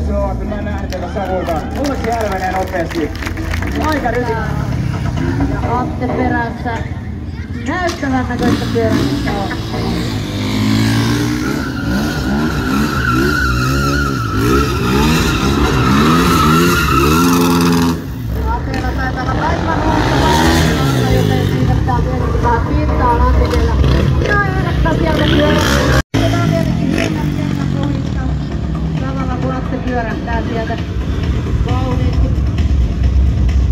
Sulla on kyllä mä nähnyt tätä savulta. Mullekin hälvenee nopeasti. Aika rysi. Ja Atte perässä. Näyttävän näköistä pyörämistä on. Atteella taitaa olla aivan huomattavaa, joten siitä pitää tietenkin vähän pintaan Antikella. Ja ehdottaa sieltä pyörämistä. Otetaan tietenkin hinnat pohjista. Samalla kun Atte pyörähtää sieltä kauniisti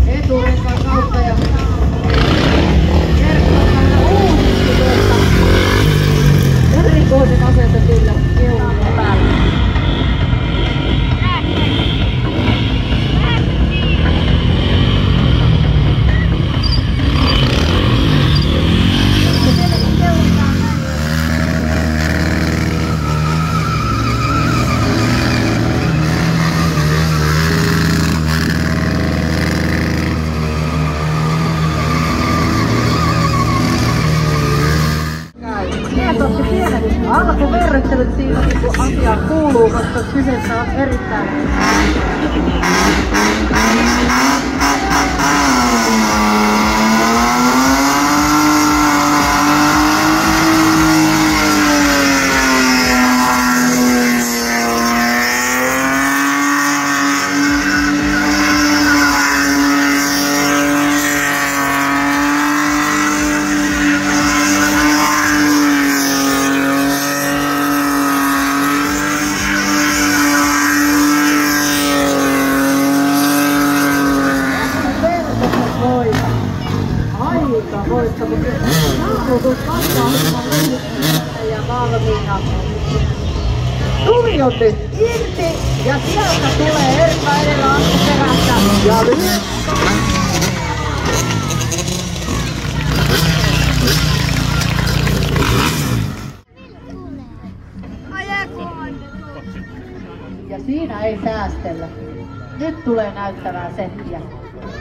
eturenkaan kautta ja erikoisen asetetuilla keulilla päällä. Alkuverryttelyt siinä kun asiaan kuuluu, koska kyseessä on erittäin Tumiutti irti ja sieltä tulee Erkka edellä Antti perässä ja lyhyt. Ja siinä ei säästellä. Nyt tulee näyttävää settiä.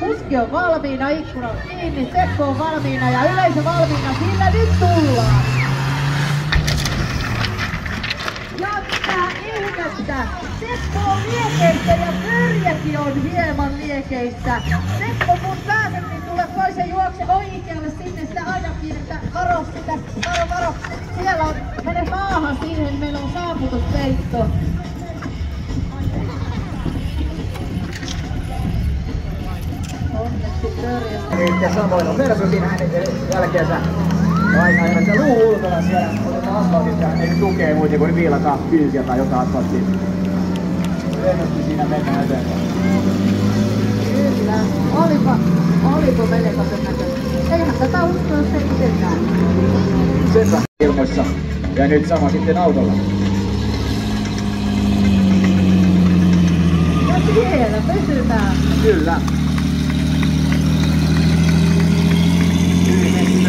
Kuski on valmiina, ikkuna on kiinni, Seppo on valmiina ja yleisö valmiina, sillä nyt tullaan! Ja mitä ihmettä! Seppo on liekeissä ja Pörjäkin on hieman liekeissä. Seppo kun pääset, niin tule pois ja juokse oikealle sinne sitä ainakin, että varo sitä, varo! Siellä on, mene maahan siihen, meillä on saavutuspeitto. Ja samoin on Mersu siinä hänen jälkeensä. Aina se luu ulkona siellä. Otetaan asfaltista ja ei tukee muuten kuin viilataan kyysiä tai jotain asfalttiin. Lennosti siinä mennään eteenpäin. Kyllä. Olipa melkoisen näköistä. Eihän tätä uskoa se itsekään. Sepä ilmoissa. Ja nyt sama sitten autolla. Ja siellä pysytään. Kyllä.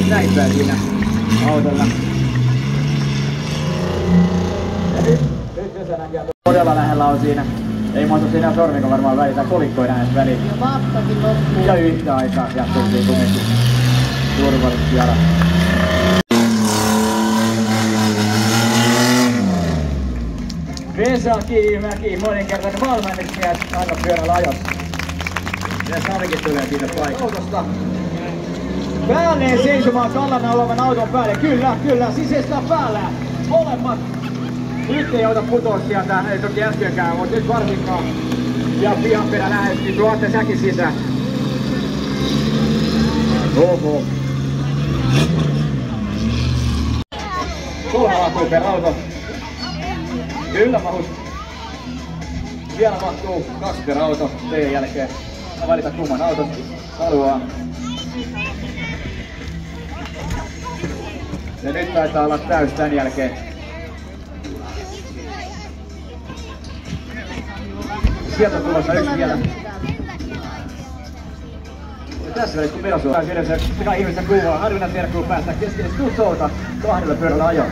Näyttää siinä autolla. Ja nyt se näkee todella lähellä on siinä. Ei mahtu siinä sormiko varmaan välitä kolikkoja näin väliin. Ja vatsakin loppuu. Ja yhtä aikaa sieltä tultiin kumminkin turvallisesti alas. Vesa Kivimäki, moninkertainen valmennusmies, aina pyörällä ajossa. Ja Savikin tulee siitä paikasta. Päälleen seisomaan kallana olevan auton päälle. Kyllä, sisäistä päällä. Molemmat. Nyt ei auta putoa sieltä, ei toki äskenkään, mutta nyt varsinkaan. Ja pihanperä lähestyy, tuotte säkin sisään. Oho. 3 mahtuu per auto. Kyllä mahus. Vielä mahtuu 2 per auto teidän jälkeen. Mä valitan kumman auton haluaa. Ja nyt taitaa olla täys tän jälkeen. Sieltä on tulossa yksi vielä. Ja tässä välissä kun Mersu pääsi edessä, mikä ihmistä kuvaa, harvinais verkkuun päästä keskelle Tutsouta 2 pyörällä ajoon.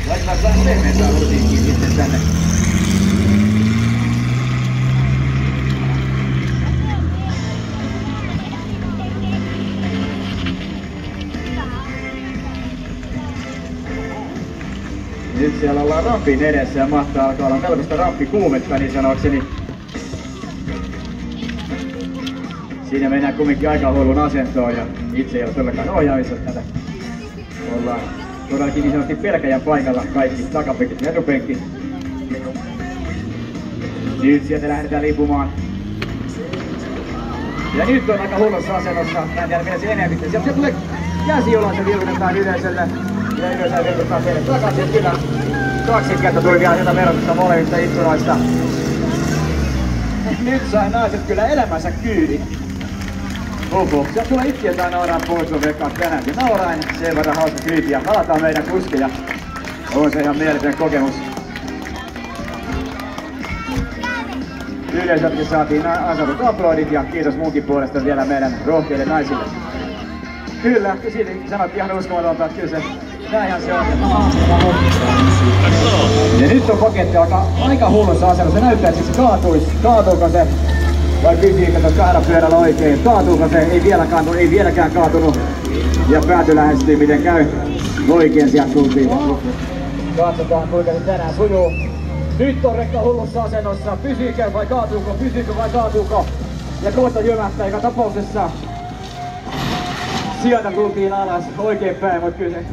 Laitetaan vähän pehmeämpää musiikkia sitten tänne. Nyt siellä ollaan rampin edessä ja mahtaa alkaa olla melkoista ramppikuumetta niin sanokseni. Siinä mennään kumminkin aika hullun asentoon ja itse ei ole todellakaan ohjaamissa tätä. Ollaan todellakin niin sanotusti pelkäjän paikalla kaikki takapenkit ja etupenkki. Nyt sieltä lähdetään lipumaan. Ja nyt on aika hullussa asennossa. Mä en tiedä millä se enemmän. Sieltä tulee käsi, jolloin se vilkutetaan yleisölle. Ja yleisölle vilkutetaan teille takaisin. Kyllä 2 kertaa tuli vielä jotain verotusta molemmista ikkunoista. Nyt sai naiset kyllä elämänsä kyydin. Sieltä tulee itkietään nauraan pois, kun veikkaan tänäänkin naurain. Sen verran hauska kyyti ja halataan meidän kuskeja. On se ihan mieletön kokemus. Yleisöltäkin saatiin ansatut aplodit ja kiitos munkin puolesta vielä meidän rohkeille naisille. Kyllä, silti sanottiin ihan uskomatonta, että kyllä se näinhän se on. Ja nyt on paketti aika hullussa asennossa. Se näyttää, että se kaatuisi. Kaatuuko se? Vai pysyykö tuossa 2 pyörällä oikein? Kaatuuko se? Ei vieläkään kaatunut. Ja pääty lähestyy, miten käy. Oikein sieltä tultiin. Katsotaan kuinka se tänään sujuu. Nyt on rekka hullussa asennossa. Pysyykö vai kaatuuko? Pysyykö vai kaatuuko? Ja kohta jymähtää joka tapauksessa. Sieltä tultiin alas oikein päin, mutta kyllä se...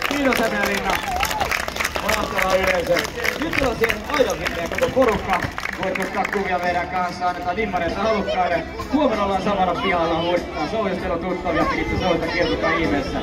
Kiitos Hämeenlinna. Mahtava yleisö. Nyt on siellä aidokinteen koko porukka. Voit ottaa kuvia meidän kanssa, annetaan nimmareita halukkaille. Huomenna ollaan samalla pihalla, muistetaan soujustelu tuttavia, piditte soita, kertokaa ihmeessä.